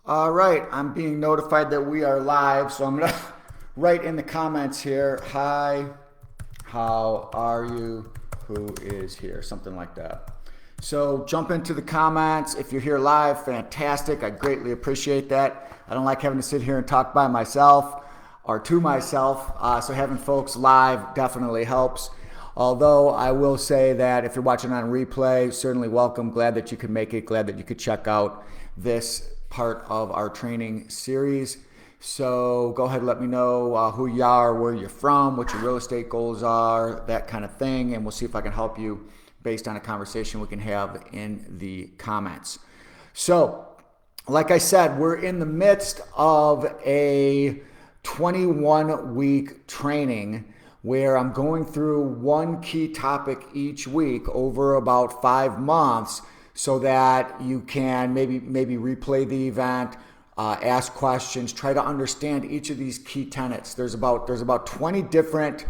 All right, I'm being notified that we are live, so I'm going to write in the comments here, hi, how are you, who is here, something like that. So jump into the comments. If you're here live, fantastic. I greatly appreciate that. I don't like having to sit here and talk by myself or to myself, so having folks live definitely helps. Although I will say that if you're watching on replay, certainly welcome. Glad that you could make it. Glad that you could check out this part of our training series. So go ahead and let me know who you are, where you're from, what your real estate goals are, that kind of thing. And we'll see if I can help you based on a conversation we can have in the comments. So, like I said, we're in the midst of a 21-week training where I'm going through one key topic each week over about 5 months so that you can maybe replay the event, ask questions, try to understand each of these key tenets. There's about 20 different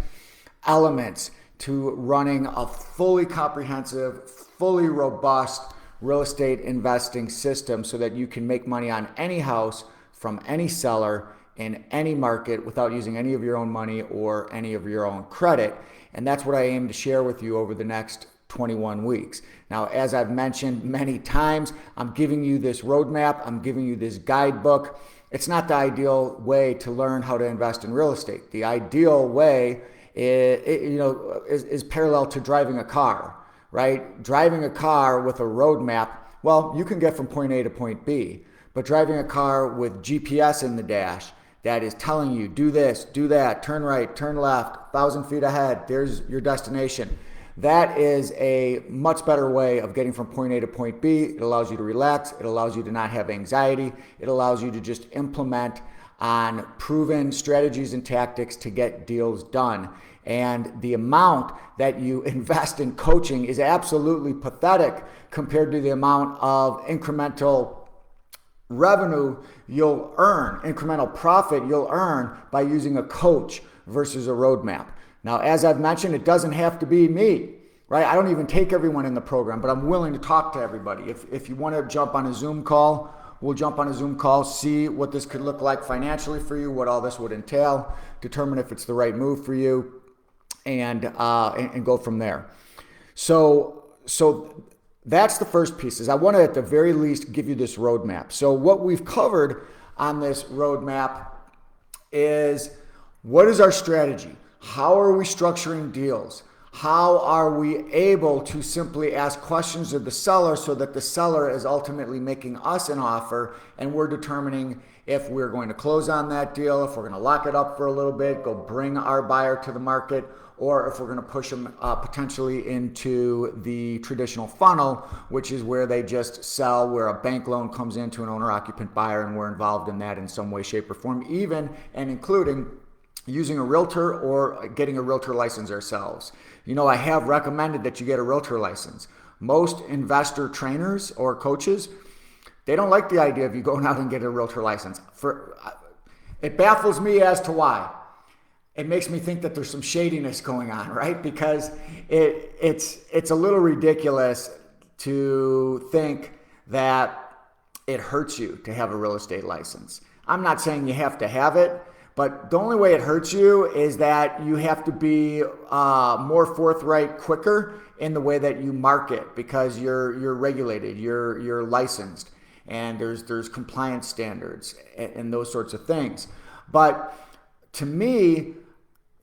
elements to running a fully comprehensive, fully robust real estate investing system so that you can make money on any house from any seller in any market without using any of your own money or any of your own credit. And that's what I aim to share with you over the next 21 weeks. Now, as I've mentioned many times, I'm giving you this roadmap, I'm giving you this guidebook. It's not the ideal way to learn how to invest in real estate. The ideal way is parallel to driving a car, right? Driving a car with a roadmap, well, you can get from point A to point B, but driving a car with GPS in the dash that is telling you, do this, do that, turn right, turn left, 1,000 feet ahead, there's your destination. That is a much better way of getting from point A to point B. It allows you to relax. It allows you to not have anxiety. It allows you to just implement on proven strategies and tactics to get deals done. And the amount that you invest in coaching is absolutely pathetic compared to the amount of incremental revenue you'll earn, incremental profit you'll earn by using a coach versus a roadmap. Now, as I've mentioned, it doesn't have to be me, right? I don't even take everyone in the program, but I'm willing to talk to everybody. If you want to jump on a Zoom call, we'll jump on a Zoom call, see what this could look like financially for you, what all this would entail, determine if it's the right move for you, and go from there. So that's the first piece. Is I want to at the very least give you this roadmap. So what we've covered on this roadmap is what is our strategy? How are we structuring deals? How are we able to simply ask questions of the seller so that the seller is ultimately making us an offer and we're determining if we're going to close on that deal, if we're going to lock it up for a little bit, go bring our buyer to the market, or if we're going to push them potentially into the traditional funnel, which is where they just sell, where a bank loan comes into an owner-occupant buyer and we're involved in that in some way, shape, or form, even and including using a realtor or getting a realtor license ourselves. You know, I have recommended that you get a realtor license. Most investor trainers or coaches, they don't like the idea of you going out and getting a realtor license. It baffles me as to why. It makes me think that there's some shadiness going on, right? Because it's a little ridiculous to think that it hurts you to have a real estate license. I'm not saying you have to have it, but the only way it hurts you is that you have to be more forthright, quicker in the way that you market because you're regulated, you're licensed, and there's compliance standards and those sorts of things. But to me,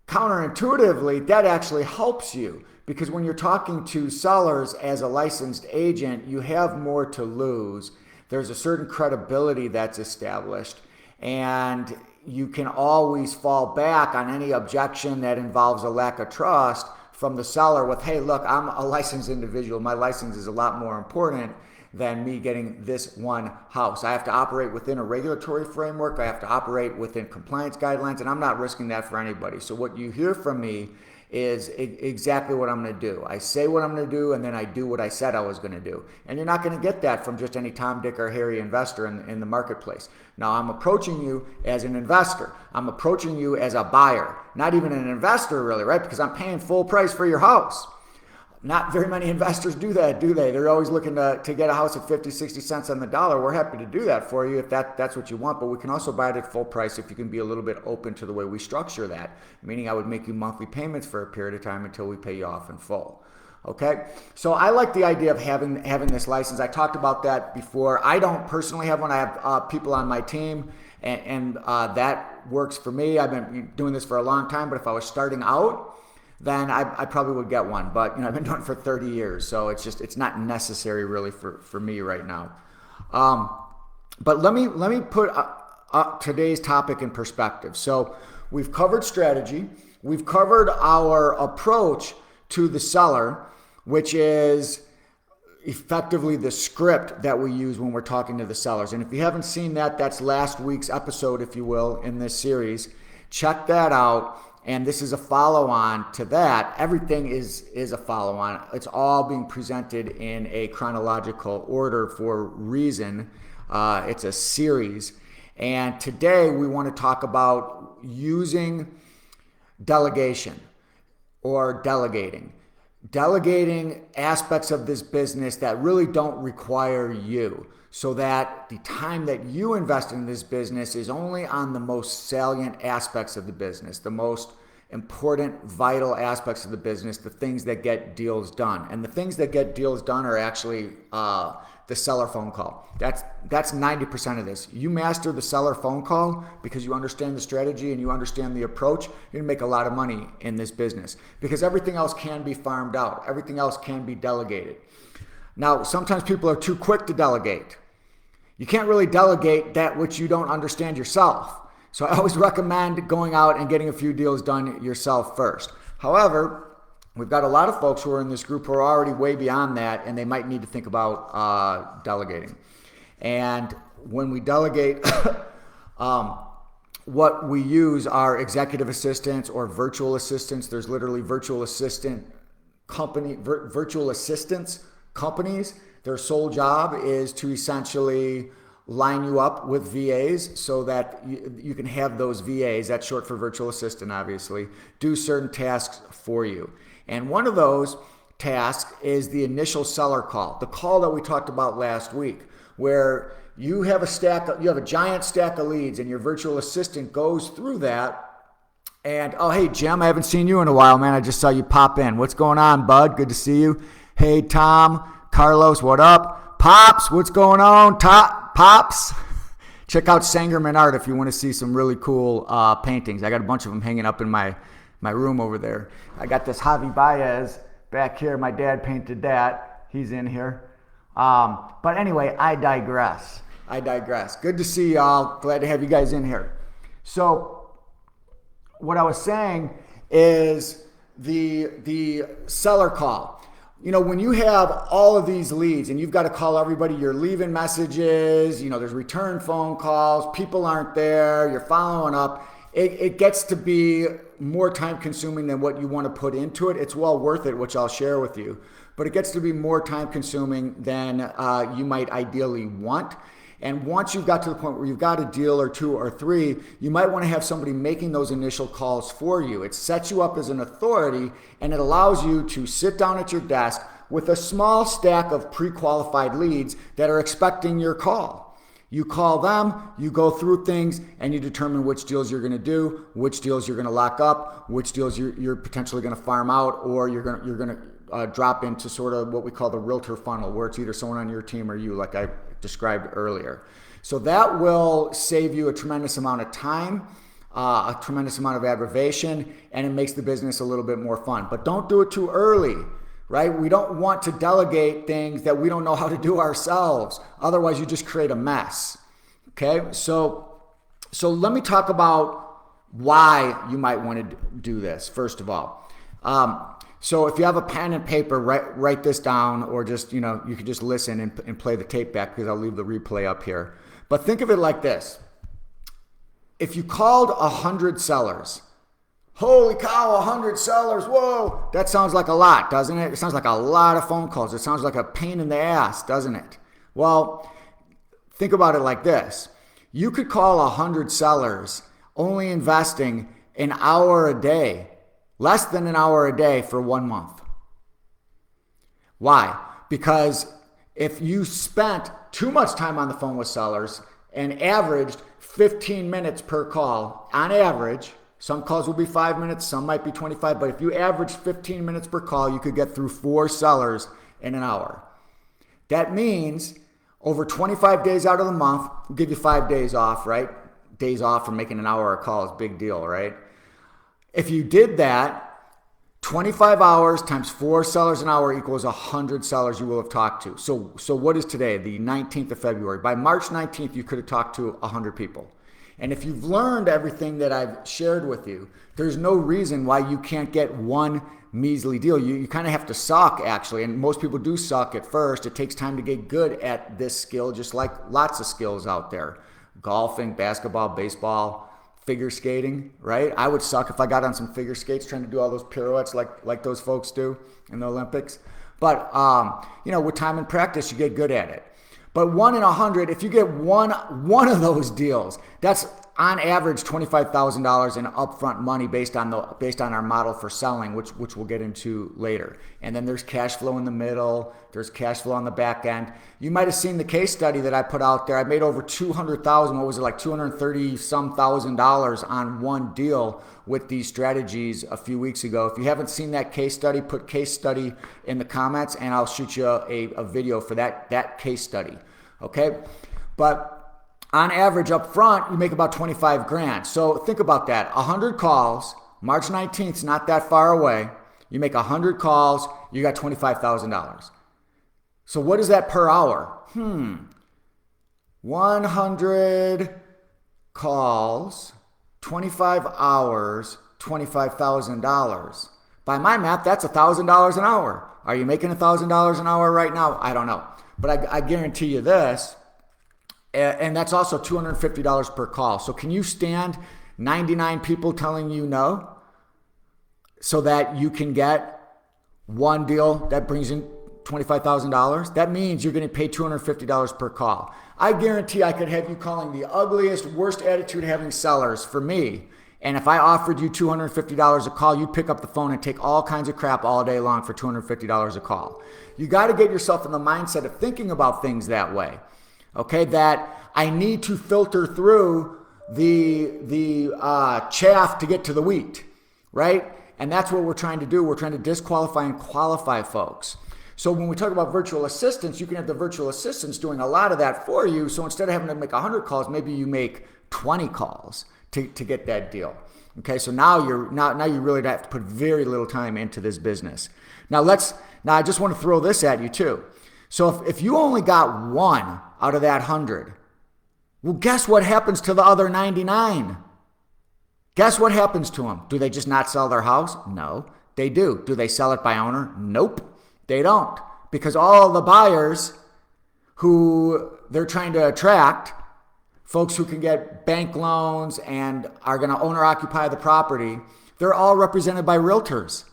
counterintuitively, that actually helps you because when you're talking to sellers as a licensed agent, you have more to lose. There's a certain credibility that's established, and you can always fall back on any objection that involves a lack of trust from the seller with, hey, look, I'm a licensed individual. My license is a lot more important than me getting this one house. I have to operate within a regulatory framework. I have to operate within compliance guidelines, and I'm not risking that for anybody. So what you hear from me is exactly what I'm going to do. I say what I'm going to do, and then I do what I said I was going to do. And you're not going to get that from just any Tom, Dick, or Harry investor in the marketplace. Now, I'm approaching you as an investor. I'm approaching you as a buyer, not even an investor really, right? Because I'm paying full price for your house. not very many investors do that, do they? They're always looking to get a house at 50, 60 cents on the dollar. We're happy to do that for you if that's what you want, but we can also buy it at full price if you can be a little bit open to the way we structure that, meaning I would make you monthly payments for a period of time until we pay you off in full. Okay, so I like the idea of having this license. I talked about that before. I don't personally have one. I have people on my team, and that works for me. I've been doing this for a long time, but if I was starting out, then I probably would get one. But I've been doing it for 30 years, so it's not necessary really for me right now. But let me put today's topic in perspective. So we've covered strategy. We've covered our approach to the seller, which is effectively the script that we use when we're talking to the sellers. And if you haven't seen that, that's last week's episode, if you will, in this series. Check that out. And this is a follow-on to that. Everything is a follow-on. It's all being presented in a chronological order for a reason. It's a series. And today we want to talk about using delegation or delegating. Delegating aspects of this business that really don't require you, so that the time that you invest in this business is only on the most salient aspects of the business, the most important, vital aspects of the business, the things that get deals done. And the things that get deals done are actually the seller phone call. That's 90% of this. You master the seller phone call because you understand the strategy and you understand the approach, you're gonna make a lot of money in this business because everything else can be farmed out. Everything else can be delegated. Now, sometimes people are too quick to delegate. You can't really delegate that which you don't understand yourself. So I always recommend going out and getting a few deals done yourself first. However, we've got a lot of folks who are in this group who are already way beyond that, and they might need to think about delegating. And when we delegate, what we use are executive assistants or virtual assistants. There's literally virtual assistants companies. Their sole job is to essentially line you up with VAs so that you can have those VAs, that's short for virtual assistant obviously, do certain tasks for you. And one of those tasks is the initial seller call, the call that we talked about last week, where you have a giant stack of leads and your virtual assistant goes through that. And, oh, hey, Jim, I haven't seen you in a while, man. I just saw you pop in. What's going on, bud? Good to see you. Hey, Tom, Carlos, what up? Pops, what's going on? Pops? Check out Sangerman Art if you want to see some really cool paintings. I got a bunch of them hanging up in my room over there. I got this Javi Baez back here. My dad painted that. He's in here. But anyway, I digress. Good to see y'all. Glad to have you guys in here. So what I was saying is the seller call. When you have all of these leads and you've got to call everybody, you're leaving messages, there's return phone calls, people aren't there, you're following up. It gets to be more time consuming than what you want to put into it. It's well worth it, which I'll share with you, but it gets to be more time consuming than you might ideally want. And once you've got to the point where you've got a deal or two or three, you might want to have somebody making those initial calls for you. It sets you up as an authority, and it allows you to sit down at your desk with a small stack of pre-qualified leads that are expecting your call. You call them, you go through things, and you determine which deals you're going to do, which deals you're going to lock up, which deals you're potentially going to farm out, or you're going to drop into sort of what we call the Realtor Funnel, where it's either someone on your team or you, like I described earlier. So that will save you a tremendous amount of time, a tremendous amount of aggravation, and it makes the business a little bit more fun. But don't do it too early, right? We don't want to delegate things that we don't know how to do ourselves. Otherwise, you just create a mess. Okay, so let me talk about why you might want to do this, first of all. So if you have a pen and paper, write this down, or just, you can just listen and play the tape back because I'll leave the replay up here. But think of it like this. If you called 100 sellers, holy cow, 100 sellers, whoa, that sounds like a lot, doesn't it? It sounds like a lot of phone calls. It sounds like a pain in the ass, doesn't it? Well, think about it like this. You could call 100 sellers only investing an hour a day, less than an hour a day for 1 month. Why? Because if you spent too much time on the phone with sellers and averaged 15 minutes per call, on average, some calls will be 5 minutes, some might be 25, but if you average 15 minutes per call, you could get through 4 sellers in an hour. That means over 25 days out of the month, we'll give you 5 days off, right? Days off for making an hour a call is a big deal, right? If you did that, 25 hours times 4 sellers an hour equals 100 sellers you will have talked to. So what is today? The 19th of February. By March 19th, you could have talked to 100 people. And if you've learned everything that I've shared with you, there's no reason why you can't get one measly deal. You kind of have to suck, actually, and most people do suck at first. It takes time to get good at this skill, just like lots of skills out there. Golfing, basketball, baseball, figure skating, right? I would suck if I got on some figure skates trying to do all those pirouettes like those folks do in the Olympics. But, with time and practice, you get good at it. But 1 in 100, if you get one of those deals, that's on average $25,000 in upfront money based on our model for selling, which we'll get into later. And then there's cash flow in the middle. There's cash flow on the back end. You might have seen the case study that I put out there. I made over $200,000. What was it, like $230 some thousand on one deal with these strategies a few weeks ago. If you haven't seen that case study, put case study in the comments, and I'll shoot you a video for that case study. Okay, but on average up front, you make about 25 grand. So think about that. 100 calls, March 19th is not that far away. You make 100 calls, you got $25,000. So what is that per hour? 100 calls, 25 hours, $25,000. By my math, that's $1,000 an hour. Are you making $1,000 an hour right now? I don't know. But I guarantee you this, and that's also $250 per call. So can you stand 99 people telling you no so that you can get one deal that brings in $25,000? That means you're going to pay $250 per call. I guarantee I could have you calling the ugliest, worst attitude having sellers for me. And if I offered you $250 a call, you'd pick up the phone and take all kinds of crap all day long for $250 a call. You got to get yourself in the mindset of thinking about things that way. Okay, that I need to filter through the chaff to get to the wheat, right? And that's what we're trying to do. We're trying to disqualify and qualify folks. So when we talk about virtual assistants, you can have the virtual assistants doing a lot of that for you. So instead of having to make 100 calls, maybe you make 20 calls to get that deal. Okay, so now you really have to put very little time into this business. Now I just want to throw this at you too. So if you only got one out of that 100, well, guess what happens to the other 99? Guess what happens to them? Do they just not sell their house? No, they do. Do they sell it by owner? Nope, they don't. Because all the buyers who they're trying to attract, folks who can get bank loans and are going to owner occupy the property, they're all represented by realtors.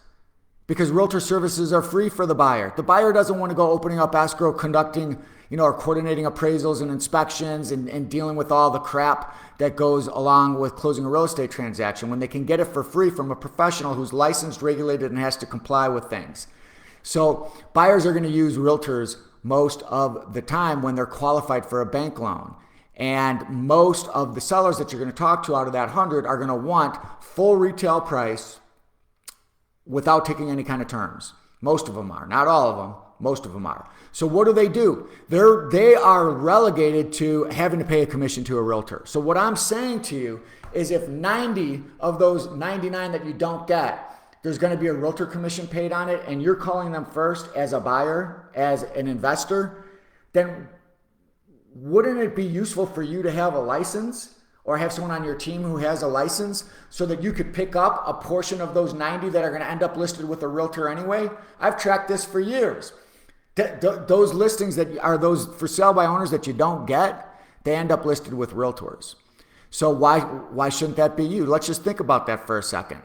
Because realtor services are free for the buyer. The buyer doesn't want to go opening up escrow, conducting, or coordinating appraisals and inspections and dealing with all the crap that goes along with closing a real estate transaction when they can get it for free from a professional who's licensed, regulated, and has to comply with things. So buyers are going to use realtors most of the time when they're qualified for a bank loan. And most of the sellers that you're going to talk to out of that 100 are going to want full retail price without taking any kind of terms. Most of them are. Not all of them. Most of them are. So what do? They are relegated to having to pay a commission to a realtor. So what I'm saying to you is if 90 of those 99 that you don't get, there's going to be a realtor commission paid on it, and you're calling them first as a buyer, as an investor, then wouldn't it be useful for you to have a license or have someone on your team who has a license so that you could pick up a portion of those 90 that are going to end up listed with a realtor anyway? I've tracked this for years. Those listings that are those for sale by owners that you don't get, they end up listed with realtors. So why shouldn't that be you? Let's just think about that for a second.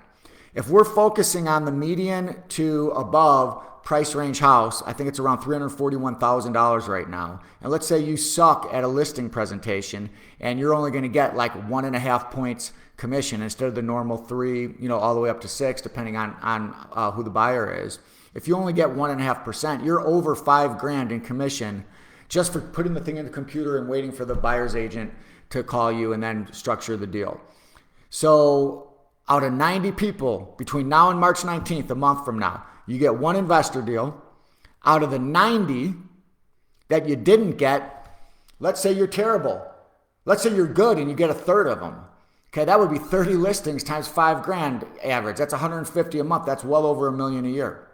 If we're focusing on the median to above price range house, I think it's around $341,000 right now. And let's say you suck at a listing presentation and you're only going to get like 1.5 points commission instead of the normal 3, all the way up to 6, depending on who the buyer is. If you only get 1.5%, you're over $5,000 in commission just for putting the thing in the computer and waiting for the buyer's agent to call you and then structure the deal. So out of 90 people between now and March 19th, a month from now, you get one investor deal. Out of the 90 that you didn't get, let's say you're terrible. Let's say you're good and you get a third of them. Okay, that would be 30 listings times $5,000 average. That's 150 a month. That's well over $1 million a year.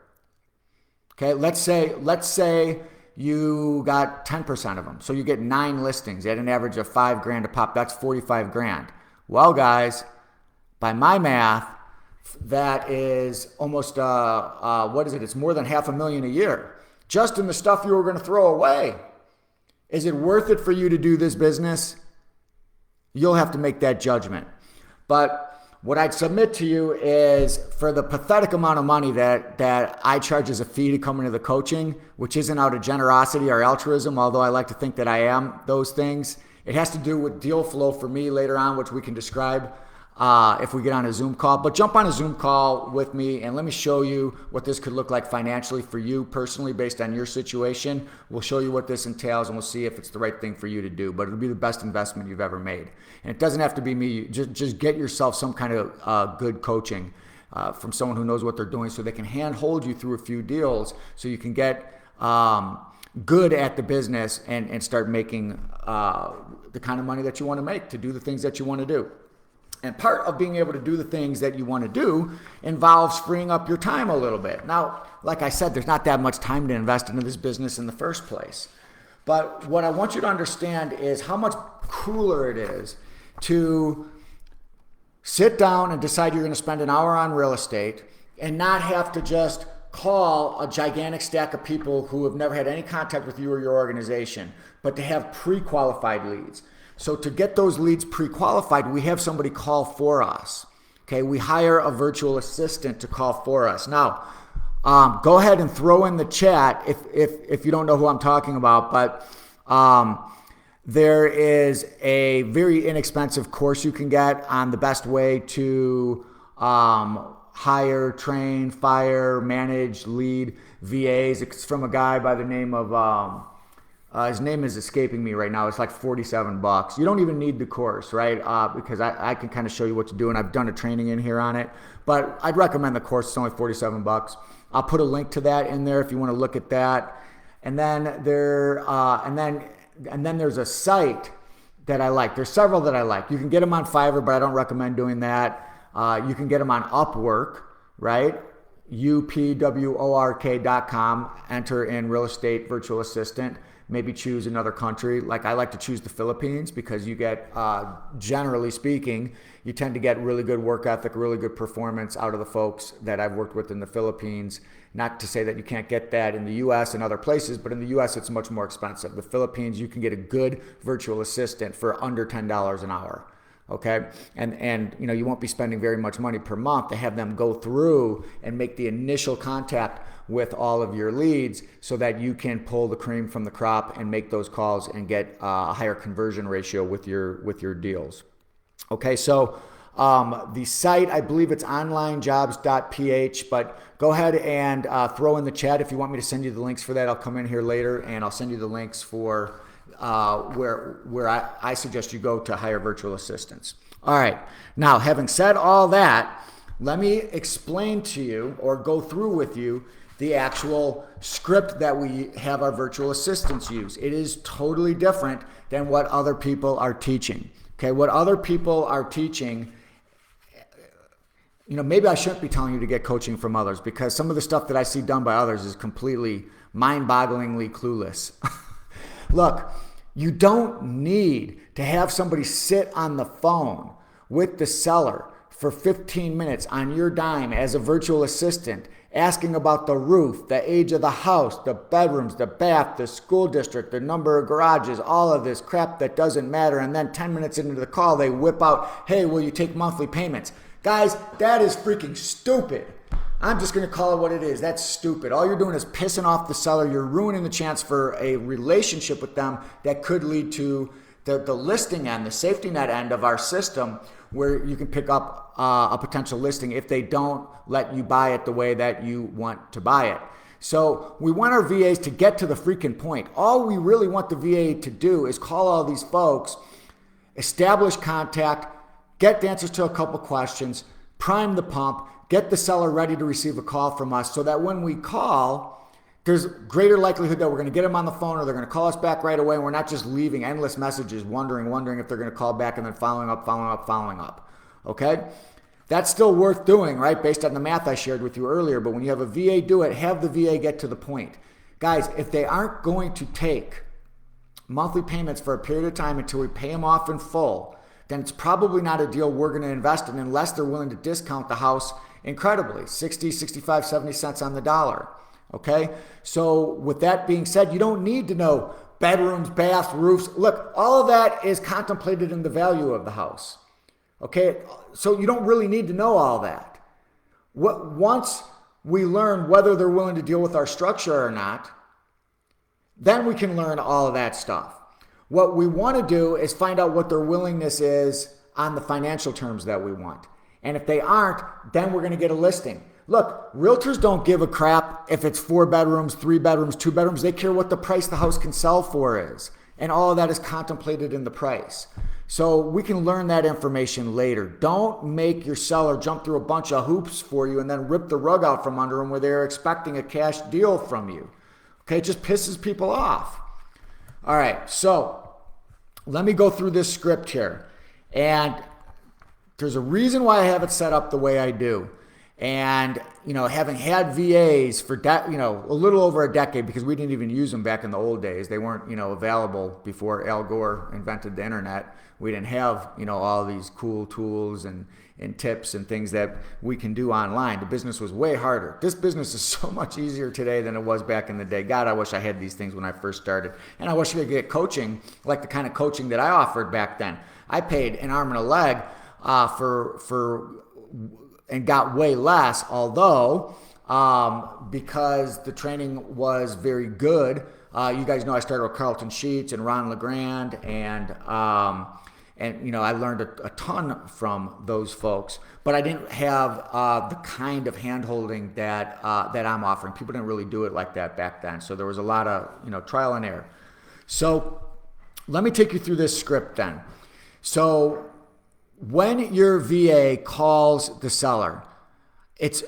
Okay, let's say you got 10% of them. So you get 9 listings at an average of $5,000 a pop. That's $45,000. Well, guys, by my math, that is almost what is it? It's more than $500,000 a year just in the stuff you were going to throw away. Is it worth it for you to do this business? You'll have to make that judgment. But what I'd submit to you is for the pathetic amount of money that I charge as a fee to come into the coaching, which isn't out of generosity or altruism, although I like to think that I am those things. It has to do with deal flow for me later on, which we can describe if we get on a Zoom call. But jump on a Zoom call with me and let me show you what this could look like financially for you personally based on your situation. We'll show you what this entails and we'll see if it's the right thing for you to do. But it'll be the best investment you've ever made. And it doesn't have to be me. Just get yourself some kind of good coaching from someone who knows what they're doing so they can handhold you through a few deals so you can get good at the business and start making the kind of money that you want to make to do the things that you want to do. And part of being able to do the things that you want to do involves freeing up your time a little bit. Now, like I said, there's not that much time to invest into this business in the first place. But what I want you to understand is how much cooler it is to sit down and decide you're going to spend an hour on real estate and not have to just call a gigantic stack of people who have never had any contact with you or your organization, but to have pre-qualified leads. So to get those leads pre-qualified, we have somebody call for us. Okay, we hire a virtual assistant to call for us. Now, go ahead and throw in the chat if you don't know who I'm talking about, but there is a very inexpensive course you can get on the best way to hire, train, fire, manage, lead VAs. It's from a guy by the name of his name is escaping me right now. It's like $47. You don't even need the course, right? Because I can kind of show you what to do, and I've done a training in here on it. But I'd recommend the course. It's only $47. I'll put a link to that in there if you want to look at that. And then there's a site that I like. There's several that I like. You can get them on Fiverr, but I don't recommend doing that. You can get them on Upwork, right? upwork.com. Enter in real estate virtual assistant. Maybe choose another country. Like I like to choose the Philippines because you get, generally speaking, you tend to get really good work ethic, really good performance out of the folks that I've worked with in the Philippines. Not to say that you can't get that in the U.S. and other places, but in the U.S. it's much more expensive. The Philippines, you can get a good virtual assistant for under $10 an hour. Okay, and you know you won't be spending very much money per month to have them go through and make the initial contact with all of your leads so that you can pull the cream from the crop and make those calls and get a higher conversion ratio with your deals. Okay, so the site, I believe it's onlinejobs.ph, but go ahead and throw in the chat if you want me to send you the links for that. I'll come in here later and I'll send you the links for where I suggest you go to hire virtual assistants. All right, now having said all that, let me explain to you or go through with you the actual script that we have our virtual assistants use. It is totally different than what other people are teaching. Okay, what other people are teaching, you know, maybe I shouldn't be telling you to get coaching from others because some of the stuff that I see done by others is completely mind-bogglingly clueless. Look, you don't need to have somebody sit on the phone with the seller for 15 minutes on your dime as a virtual assistant, asking about the roof, the age of the house, the bedrooms, the bath, the school district, the number of garages, all of this crap that doesn't matter. And then 10 minutes into the call, they whip out, hey, will you take monthly payments? Guys, that is freaking stupid. I'm just going to call it what it is. That's stupid. All you're doing is pissing off the seller. You're ruining the chance for a relationship with them that could lead to the listing end, the safety net end of our system, where you can pick up a potential listing if they don't let you buy it the way that you want to buy it. So we want our VAs to get to the freaking point. All we really want the VA to do is call all these folks, establish contact, get the answers to a couple questions, prime the pump, get the seller ready to receive a call from us so that when we call, there's greater likelihood that we're going to get them on the phone or they're going to call us back right away, and we're not just leaving endless messages wondering if they're going to call back and then following up. Okay? That's still worth doing, right, based on the math I shared with you earlier. But when you have a VA do it, have the VA get to the point. Guys, if they aren't going to take monthly payments for a period of time until we pay them off in full, then it's probably not a deal we're going to invest in unless they're willing to discount the house incredibly, 60, 65, 70 cents on the dollar. Okay? So with that being said, you don't need to know bedrooms, baths, roofs. Look, all of that is contemplated in the value of the house. Okay, so you don't really need to know all that. Once we learn whether they're willing to deal with our structure or not, then we can learn all of that stuff. What we want to do is find out what their willingness is on the financial terms that we want. And if they aren't, then we're going to get a listing. Look, realtors don't give a crap if it's 4 bedrooms, 3 bedrooms, 2 bedrooms. They care what the price the house can sell for is. And all of that is contemplated in the price. So we can learn that information later. Don't make your seller jump through a bunch of hoops for you and then rip the rug out from under them where they're expecting a cash deal from you. Okay, it just pisses people off. All right, so let me go through this script here. And there's a reason why I have it set up the way I do. And, having had VAs for, a little over a decade, because we didn't even use them back in the old days. They weren't, available before Al Gore invented the internet. We didn't have, all these cool tools and tips and things that we can do online. The business was way harder. This business is so much easier today than it was back in the day. God, I wish I had these things when I first started. And I wish I could get coaching like the kind of coaching that I offered back then. I paid an arm and a leg and got way less, although because the training was very good. You guys know I started with Carlton Sheets and Ron LeGrand, and I learned a ton from those folks. But I didn't have the kind of hand-holding that I'm offering. People didn't really do it like that back then, so there was a lot of trial and error. So let me take you through this script then. So when your VA calls the seller, it's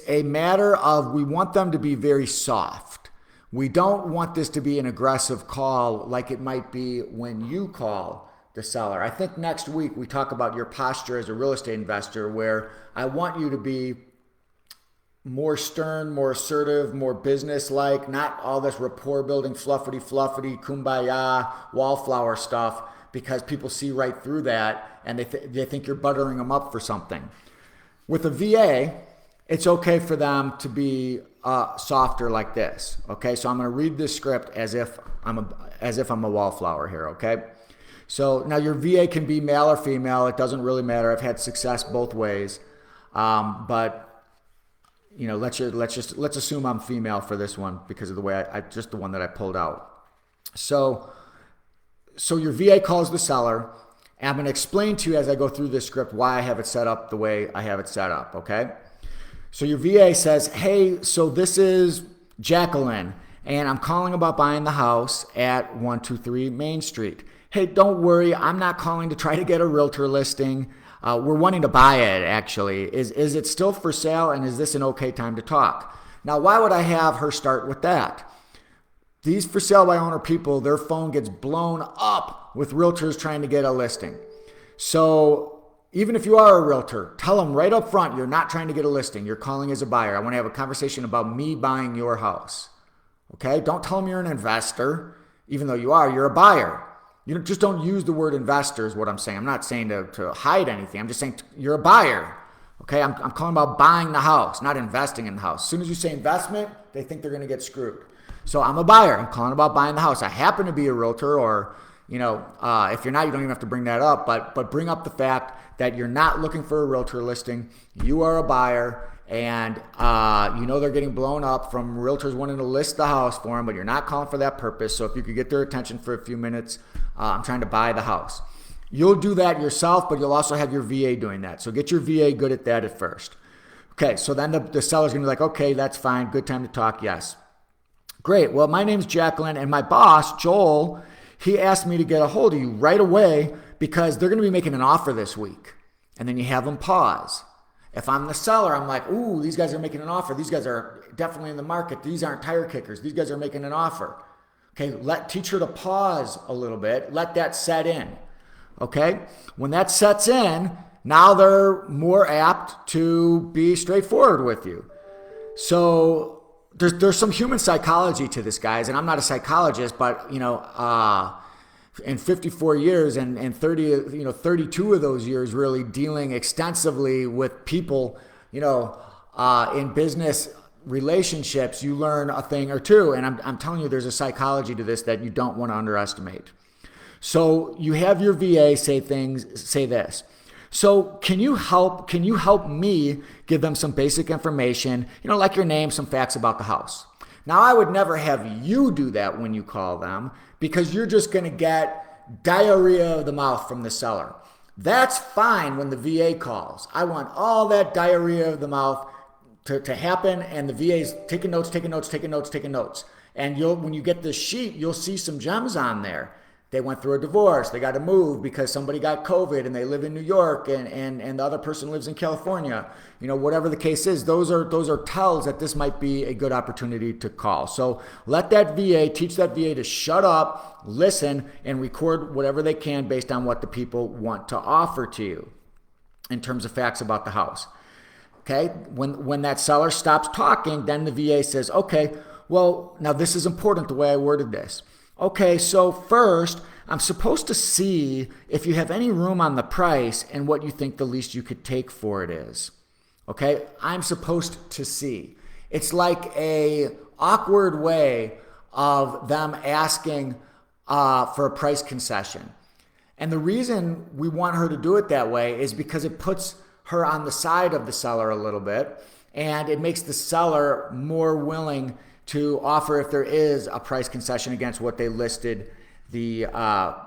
a matter of we want them to be very soft. We don't want this to be an aggressive call like it might be when you call the seller. I think next week we talk about your posture as a real estate investor, where I want you to be more stern, more assertive, more business-like, not all this rapport building, fluffity, kumbaya, wallflower stuff, because people see right through that and they think you're buttering them up for something. With a VA, it's okay for them to be softer like this. Okay, so I'm going to read this script as if I'm a wallflower here. Okay, so now your VA can be male or female. It doesn't really matter. I've had success both ways, but let's assume I'm female for this one because of the way I just the one that I pulled out. So your VA calls the seller, and I'm going to explain to you as I go through this script why I have it set up the way I have it set up, okay? So your VA says, hey, so this is Jacqueline, and I'm calling about buying the house at 123 Main Street. Hey, don't worry, I'm not calling to try to get a realtor listing. We're wanting to buy it, actually. Is it still for sale, and is this an okay time to talk? Now, why would I have her start with that? These for sale by owner people, their phone gets blown up with realtors trying to get a listing. So even if you are a realtor, tell them right up front, you're not trying to get a listing. You're calling as a buyer. I want to have a conversation about me buying your house. Okay? Don't tell them you're an investor, even though you are. You're a buyer. Just don't use the word investor is what I'm saying. I'm not saying to hide anything. I'm just saying you're a buyer. Okay? I'm calling about buying the house, not investing in the house. As soon as you say investment, they think they're going to get screwed. So I'm a buyer. I'm calling about buying the house. I happen to be a realtor, or, if you're not, you don't even have to bring that up, but bring up the fact that you're not looking for a realtor listing. You are a buyer, and they're getting blown up from realtors wanting to list the house for them, but you're not calling for that purpose. So if you could get their attention for a few minutes, I'm trying to buy the house. You'll do that yourself, but you'll also have your VA doing that. So get your VA good at that at first. Okay, so then the seller's gonna be like, okay, that's fine. Good time to talk, yes. Great, well, my name's Jacqueline, and my boss, Joel, he asked me to get a hold of you right away because they're gonna be making an offer this week. And then you have them pause. If I'm the seller, I'm like, ooh, these guys are making an offer. These guys are definitely in the market. These aren't tire kickers. These guys are making an offer. Okay, teach her to pause a little bit. Let that set in. Okay, when that sets in, now they're more apt to be straightforward with you. So there's some human psychology to this, guys, and I'm not a psychologist, but in 54 years and 32 of those years really dealing extensively with people, in business relationships, you learn a thing or two. And I'm telling you, there's a psychology to this that you don't want to underestimate. So you have your VA say this. So can you help me give them some basic information, like your name, some facts about the house. Now, I would never have you do that when you call them because you're just going to get diarrhea of the mouth from the seller. That's fine when the VA calls. I want all that diarrhea of the mouth to happen, and the VA's taking notes. And when you get this sheet, you'll see some gems on there. They went through a divorce. They got to move because somebody got COVID and they live in New York and the other person lives in California. Whatever the case is, those are tells that this might be a good opportunity to call. So let that VA, teach that VA to shut up, listen, and record whatever they can based on what the people want to offer to you in terms of facts about the house. Okay, when that seller stops talking, then the VA says, okay, well, now this is important the way I worded this. Okay, so first, I'm supposed to see if you have any room on the price and what you think the least you could take for it is. Okay, I'm supposed to see. It's like a awkward way of them asking for a price concession. And the reason we want her to do it that way is because it puts her on the side of the seller a little bit, and it makes the seller more willing to offer if there is a price concession against what they listed the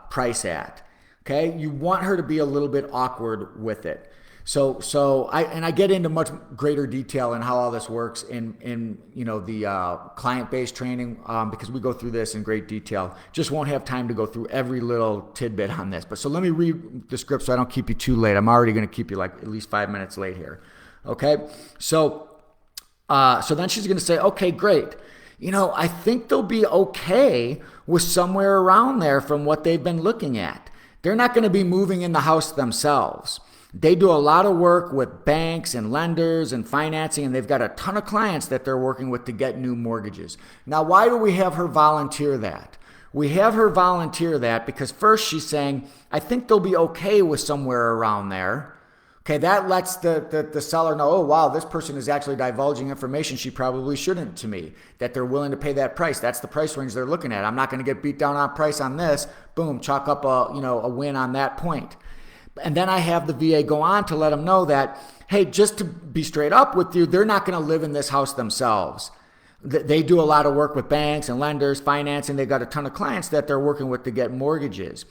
price at. Okay, you want her to be a little bit awkward with it. So I get into much greater detail in how all this works in the client-based training because we go through this in great detail. Just won't have time to go through every little tidbit on this. But so let me read the script so I don't keep you too late. I'm already going to keep you like at least 5 minutes late here. Okay, so then she's going to say, okay, great. I think they'll be okay with somewhere around there from what they've been looking at. They're not going to be moving in the house themselves. They do a lot of work with banks and lenders and financing, and they've got a ton of clients that they're working with to get new mortgages. Now, why do we have her volunteer that? We have her volunteer that because first she's saying, I think they'll be okay with somewhere around there. Okay, that lets the seller know, oh, wow, this person is actually divulging information she probably shouldn't to me, that they're willing to pay that price. That's the price range they're looking at. I'm not going to get beat down on price on this. Boom, chalk up a win on that point. And then I have the VA go on to let them know that, hey, just to be straight up with you, they're not going to live in this house themselves. They do a lot of work with banks and lenders, financing. They've got a ton of clients that they're working with to get mortgages.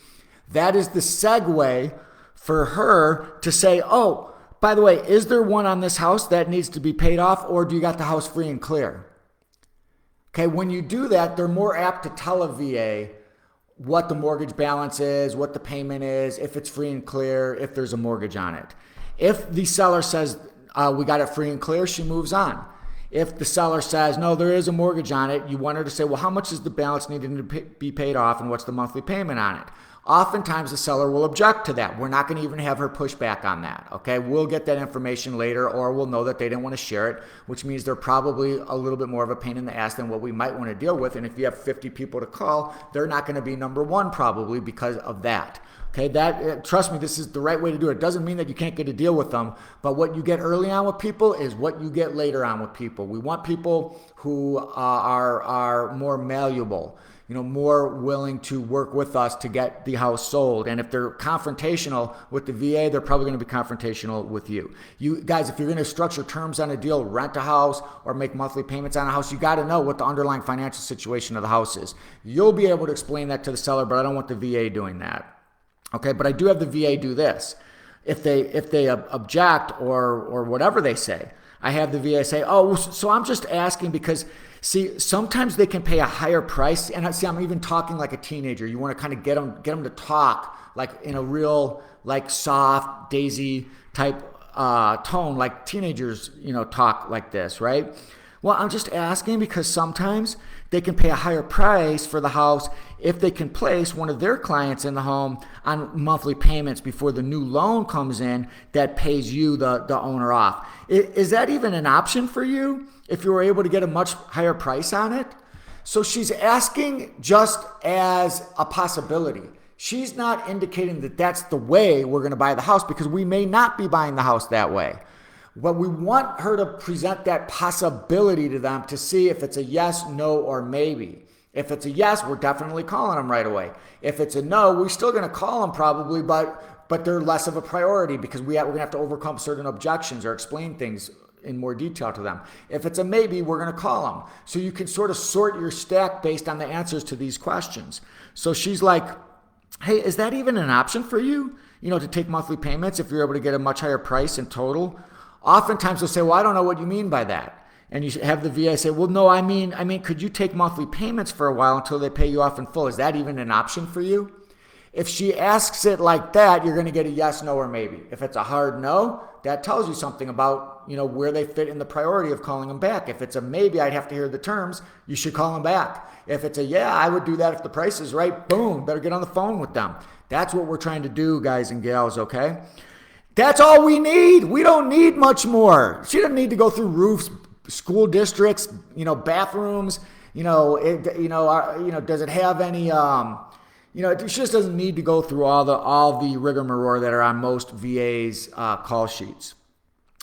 That is the segue for her to say, oh, by the way, is there one on this house that needs to be paid off, or do you got the house free and clear? Okay, when you do that, they're more apt to tell a VA what the mortgage balance is, what the payment is, if it's free and clear, if there's a mortgage on it. If the seller says, we got it free and clear, she moves on. If the seller says, no, there is a mortgage on it, you want her to say, well, how much is the balance needing to be paid off and what's the monthly payment on it? Oftentimes the seller will object to that. We're not going to even have her push back on that. Okay, we'll get that information later, or we'll know that they didn't want to share it, which means they're probably a little bit more of a pain in the ass than what we might want to deal with. And if you have 50 people to call, they're not going to be number one probably because of that. Okay, trust me, this is the right way to do it. It doesn't mean that you can't get a deal with them, but what you get early on with people is what you get later on with people. We want people who are more malleable, more willing to work with us to get the house sold. And if they're confrontational with the VA, they're probably going to be confrontational with you. You guys, if you're going to structure terms on a deal, rent a house or make monthly payments on a house, you got to know what the underlying financial situation of the house is. You'll be able to explain that to the seller, but I don't want the VA doing that. Okay, but I do have the VA do this. If they object or whatever they say, I have the VA say, oh, so I'm just asking because, see, sometimes they can pay a higher price. And see, I'm even talking like a teenager. You want to kind of get them to talk like in a real, like soft, daisy type tone, like teenagers, talk like this, right? Well, I'm just asking because sometimes they can pay a higher price for the house if they can place one of their clients in the home on monthly payments before the new loan comes in that pays you, the owner, off. Is that even an option for you if you were able to get a much higher price on it? So she's asking just as a possibility. She's not indicating that that's the way we're going to buy the house, because we may not be buying the house that way. But we want her to present that possibility to them to see if it's a yes, no, or maybe. If it's a yes, we're definitely calling them right away. If it's a no, we're still going to call them probably, but they're less of a priority because we're going to have to overcome certain objections or explain things in more detail to them. If it's a maybe, we're going to call them. So you can sort of sort your stack based on the answers to these questions. So she's like, hey, is that even an option for you? To take monthly payments if you're able to get a much higher price in total? Oftentimes they'll say, well, I don't know what you mean by that. And you have the VA say, well, no, I mean, could you take monthly payments for a while until they pay you off in full? Is that even an option for you? If she asks it like that, you're going to get a yes, no, or maybe. If it's a hard no, that tells you something about, where they fit in the priority of calling them back. If it's a maybe, I'd have to hear the terms, you should call them back. If it's a yeah, I would do that if the price is right, boom, better get on the phone with them. That's what we're trying to do, guys and gals, okay? That's all we need. We don't need much more. She doesn't need to go through roofs, school districts, bathrooms. Does it have any? She just doesn't need to go through all the rigmarole that are on most VAs' call sheets.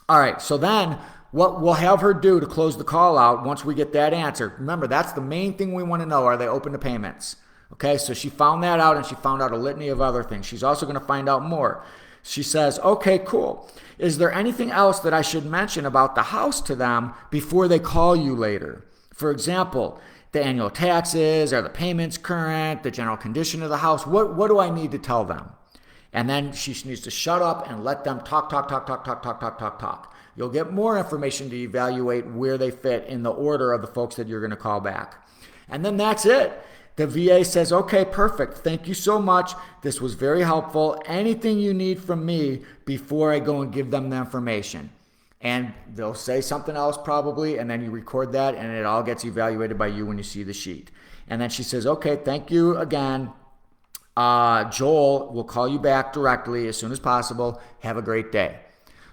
All right. So then, what we'll have her do to close the call out once we get that answer. Remember, that's the main thing we want to know. Are they open to payments? Okay. So she found that out, and she found out a litany of other things. She's also going to find out more. She says, okay, cool. Is there anything else that I should mention about the house to them before they call you later? For example, the annual taxes, are the payments current, the general condition of the house? What do I need to tell them? And then she needs to shut up and let them talk. You'll get more information to evaluate where they fit in the order of the folks that you're going to call back. And then that's it. The VA says, okay, perfect. Thank you so much. This was very helpful. Anything you need from me before I go and give them the information. And they'll say something else probably, and then you record that, and it all gets evaluated by you when you see the sheet. And then she says, okay, thank you again. Joel will call you back directly as soon as possible. Have a great day.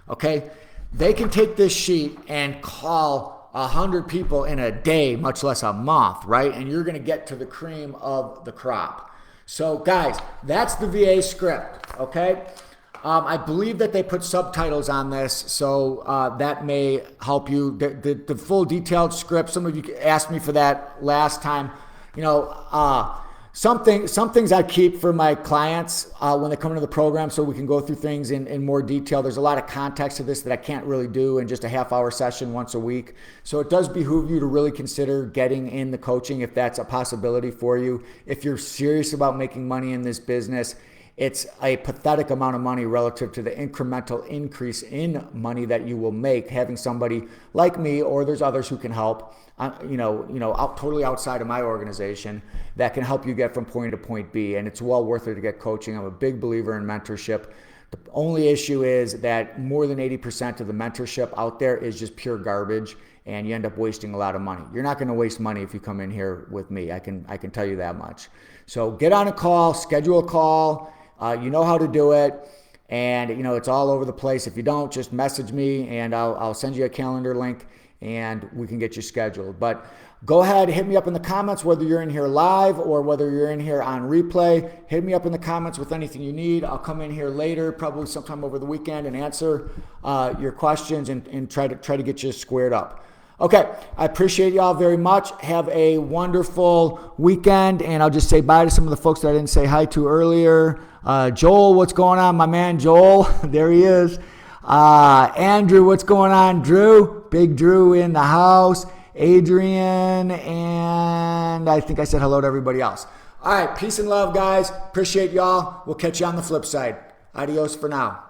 Okay? They can take this sheet and call 100 people in a day, much less a month, right? And you're going to get to the cream of the crop. So guys, that's the VA script, okay? I believe that they put subtitles on this, so that may help you. The full detailed script, some of you asked me for that last time. Some things I keep for my clients when they come into the program so we can go through things in more detail. There's a lot of context to this that I can't really do in just a half-hour session once a week. So it does behoove you to really consider getting in the coaching if that's a possibility for you. If you're serious about making money in this business, it's a pathetic amount of money relative to the incremental increase in money that you will make having somebody like me, or there's others who can help, totally outside of my organization that can help you get from point to point B. And it's well worth it to get coaching. I'm a big believer in mentorship. The only issue is that more than 80% of the mentorship out there is just pure garbage, and you end up wasting a lot of money. You're not going to waste money if you come in here with me. I can tell you that much. So get on a call, schedule a call. You know how to do it, and it's all over the place. If you don't, just message me, and I'll send you a calendar link, and we can get you scheduled. But go ahead, hit me up in the comments, whether you're in here live or whether you're in here on replay. Hit me up in the comments with anything you need. I'll come in here later, probably sometime over the weekend, and answer your questions and try to get you squared up. Okay, I appreciate y'all very much. Have a wonderful weekend, and I'll just say bye to some of the folks that I didn't say hi to earlier. Joel, what's going on, my man Joel? There he is. Andrew, what's going on? Drew, Big Drew in the house. Adrian, and I think I said hello to everybody else. All right, peace and love, guys. Appreciate y'all. We'll catch you on the flip side. Adios for now.